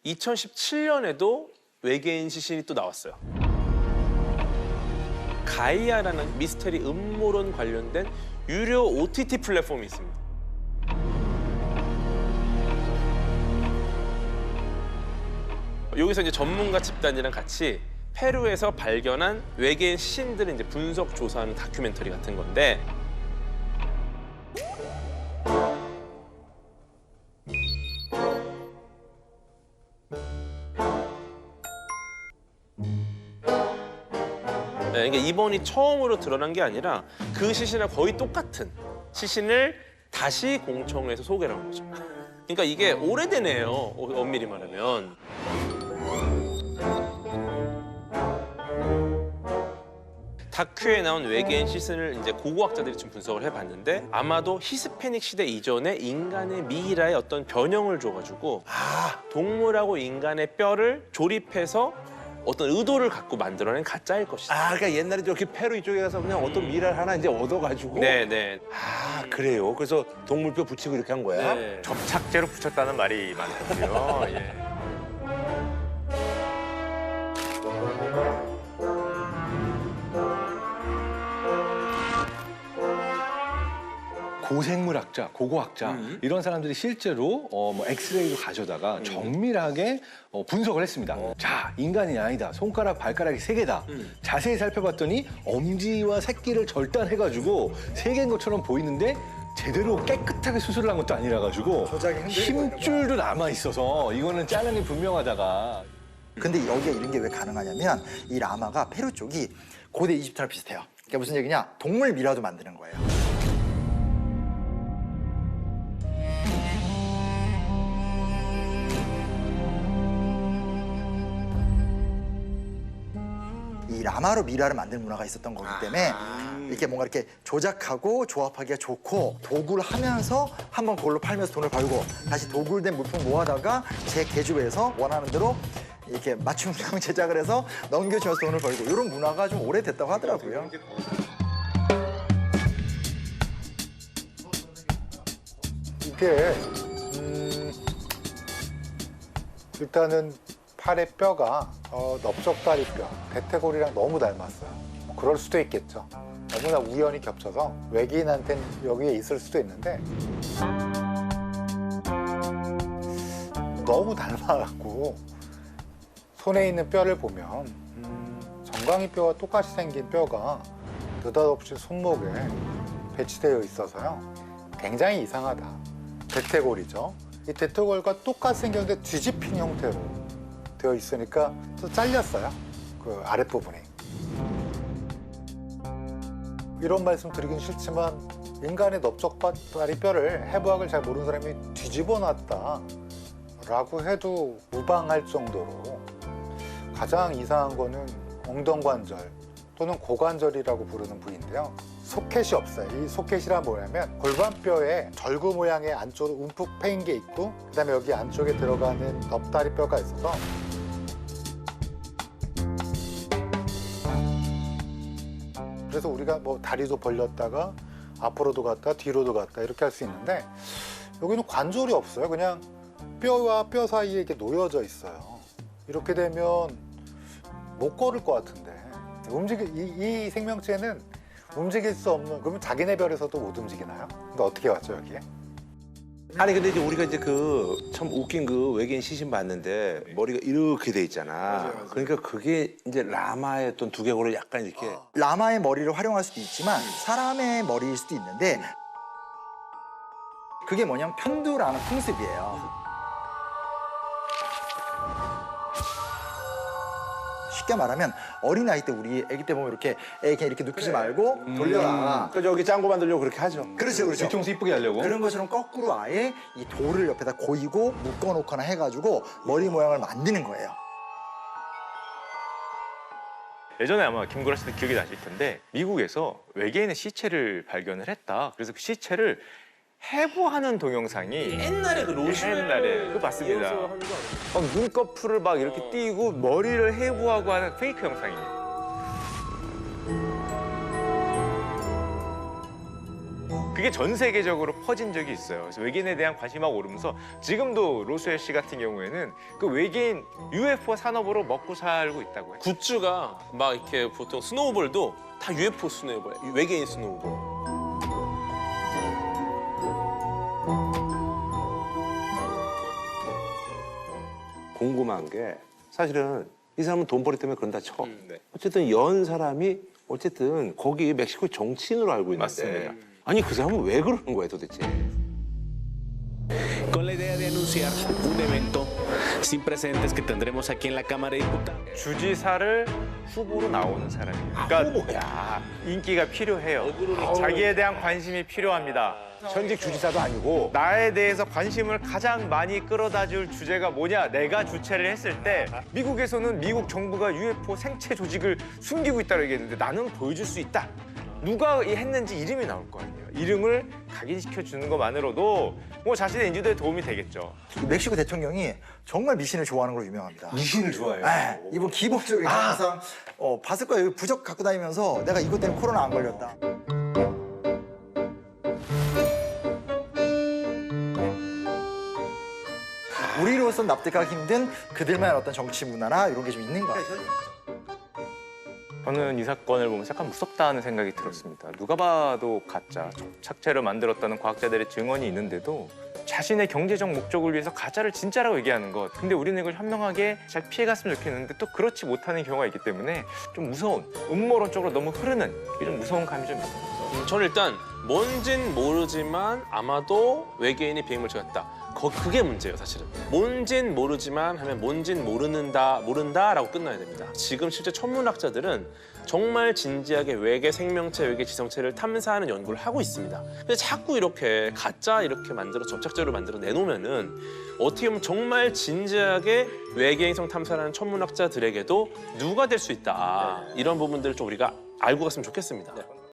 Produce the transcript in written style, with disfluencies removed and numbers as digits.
2017년에도 외계인 시신이 또 나왔어요. 가이아라는 미스테리 음모론 관련된 유료 OTT 플랫폼이 있습니다. 여기서 이제 전문가 집단이랑 같이 페루에서 발견한 외계인 시신들을 이제 분석 조사하는 다큐멘터리 같은 건데, 네, 그러니까 이번이 처음으로 드러난 게 아니라 그 시신과 거의 똑같은 시신을 다시 공청회에서 소개를 한 거죠. 그러니까 이게 오래되네요, 엄밀히 말하면. 다큐에 나온 외계인 시신을 이제 고고학자들이 좀 분석을 해봤는데, 아마도 히스패닉 시대 이전에 인간의 미이라에 어떤 변형을 줘가지고 동물하고 인간의 뼈를 조립해서 어떤 의도를 갖고 만들어낸 가짜일 것이다. 그러니까 옛날에 저렇게 페루 이쪽에 가서 그냥 어떤 미랄 하나 이제 얻어가지고. 네네. 그래요. 그래서 동물뼈 붙이고 이렇게 한 거야. 네. 접착제로 붙였다는 말이 많거든요. 예. 고생물학자, 고고학자 이런 사람들이 실제로 뭐 엑스레이를 가져다가 정밀하게 분석을 했습니다. 자, 인간이 아니다. 손가락, 발가락이 3개다. 자세히 살펴봤더니 엄지와 새끼를 절단해가지고 3개인 것처럼 보이는데 제대로 깨끗하게 수술을 한 것도 아니라 가지고 힘줄도 남아 있어서 이거는 짜는이 분명하다가. 근데 여기에 이런 게 왜 가능하냐면 이 라마가 페루 쪽이 고대 이집트랑 비슷해요. 그게 무슨 얘기냐? 동물 미라도 만드는 거예요. 이 라마로 미라를 만드는 문화가 있었던 거기 때문에 이렇게 뭔가 이렇게 조작하고 조합하기가 좋고, 도구를 하면서 한번 그걸로 팔면서 돈을 벌고 다시 도굴된 물품 모아다가 재개조해서 원하는 대로 이렇게 맞춤형 제작을 해서 넘겨주면서 돈을 벌고, 이런 문화가 좀 오래됐다고 하더라고요. 이게 일단은 팔의 뼈가 넓적다리뼈, 대퇴골이랑 너무 닮았어요. 그럴 수도 있겠죠. 너무나 우연히 겹쳐서 외계인한테는 여기에 있을 수도 있는데 너무 닮아갖고 손에 있는 뼈를 보면 정강이 뼈와 똑같이 생긴 뼈가 느닷없이 손목에 배치되어 있어서요. 굉장히 이상하다. 대퇴골이죠. 이 대퇴골과 똑같이 생겼는데 뒤집힌 형태로 되어 있으니까 또 잘렸어요. 그 아랫부분이. 이런 말씀 드리긴 싫지만 인간의 넓적다리 뼈를 해부학을 잘 모르는 사람이 뒤집어 놨다라고 해도 무방할 정도로 가장 이상한 거는 엉덩관절 또는 고관절이라고 부르는 부위인데요. 소켓이 없어요. 이 소켓이란 뭐냐면 골반뼈에 절구 모양의 안쪽으로 움푹 패인 게 있고, 그다음에 여기 안쪽에 들어가는 넓다리 뼈가 있어서 그래서 우리가 뭐 다리도 벌렸다가 앞으로도 갔다 뒤로도 갔다 이렇게 할 수 있는데, 여기는 관절이 없어요. 그냥 뼈와 뼈 사이에 이렇게 놓여져 있어요. 이렇게 되면 못 걸을 것 같은데 이 생명체는 움직일 수 없는, 그러면 자기네 별에서도 못 움직이나요? 근데 어떻게 왔죠 여기에? 아니 근데 이제 우리가 이제 그 참 웃긴 그 외계인 시신 봤는데 머리가 이렇게 돼 있잖아. 맞아요. 그러니까 그게 이제 라마의 어떤 두개골을 약간 이렇게. 라마의 머리를 활용할 수도 있지만 사람의 머리일 수도 있는데, 그게 뭐냐면 편두라는 풍습이에요. 쉽게 말하면 어린아이 때, 우리 아기 때 보면 이렇게 애 그냥 이렇게 눕히지 말고 돌려라. 그 저기 짱구 만들려고 그렇게 하죠. 그렇죠, 그렇죠. 뒤통수 이쁘게 하려고. 그런 것처럼 거꾸로 아예 이 돌을 옆에다 고이고 묶어놓거나 해가지고 머리 모양을 만드는 거예요. 예전에 아마 김구라 씨도 기억이 나실 텐데 미국에서 외계인의 시체를 발견을 했다. 그래서 그 시체를 해부하는 동영상이 옛날에 그 로션 옛날에 그 봤습니다. 막 눈꺼풀을 막 이렇게 띄고 머리를 해부하고 하는 페이크 영상이에요. 그게 그게 전 세계적으로 퍼진 적이 있어요. 그래서 외계인에 대한 관심이 막 오르면서 지금도 로스웰 씨 같은 경우에는 그 외계인 UFO 산업으로 먹고 살고 있다고 해요. 굿즈가 막 이렇게 보통 스노우볼도 다 UFO 스노우볼, 외계인 스노우볼. 궁금한 게 사실은 이 사람은 돈벌이 때문에 그런다 쳐. 네. 어쨌든 연 사람이 어쨌든 거기 멕시코 정치인으로 알고 있는데 맞습니다. 아니 그 사람은 왜 그러는 거야 도대체? Con la idea de anunciar un evento sin precedentes que tendremos aquí en la Cámara de Diputados. 주지사를 후보로 나오는 사람이에요. 그러니까 후보야. 인기가 필요해요. 자기에 대한 관심이 필요합니다. 현직 주지사도 아니고 나에 대해서 관심을 가장 많이 끌어다 줄 주제가 뭐냐? 내가 주최를 했을 때 미국에서는 미국 정부가 UFO 생체 조직을 숨기고 있다고 얘기했는데 나는 보여줄 수 있다. 누가 했는지 이름이 나올 거 아니에요. 이름을 각인시켜 주는 것만으로도 뭐 자신의 인지도에 도움이 되겠죠. 멕시코 대통령이 정말 미신을 좋아하는 걸로 유명합니다. 미신을 좋아해요. 네, 이분 기본적으로 항상 봤을 거예요. 부적 갖고 다니면서 내가 이것 때문에 코로나 안 걸렸다. 우리로서는 납득하기 힘든 그들만의 어떤 정치 문화나 이런 게 좀 있는 것 같아요. 저는 이 사건을 보면서 약간 무섭다는 생각이 들었습니다. 누가 봐도 가짜, 착체를 만들었다는 과학자들의 증언이 있는데도 자신의 경제적 목적을 위해서 가짜를 진짜라고 얘기하는 것. 근데 우리는 이걸 현명하게 잘 피해갔으면 좋겠는데 또 그렇지 못하는 경우가 있기 때문에 좀 무서운, 음모론적으로 너무 흐르는 이게 좀 무서운 감이 좀 있어요. 저는 일단 뭔진 모르지만 아마도 외계인이 비행을 찍었다. 그게 문제예요, 사실은. 뭔진 모르지만 하면 뭔진 모른다라고 끝나야 됩니다. 지금 실제 천문학자들은 정말 진지하게 외계 생명체, 외계 지성체를 탐사하는 연구를 하고 있습니다. 근데 자꾸 이렇게 가짜 이렇게 만들어 접착제로 만들어 내놓으면은 어떻게 보면 정말 진지하게 외계행성 탐사하는 천문학자들에게도 누가 될 수 있다. 이런 부분들을 좀 우리가 알고 갔으면 좋겠습니다.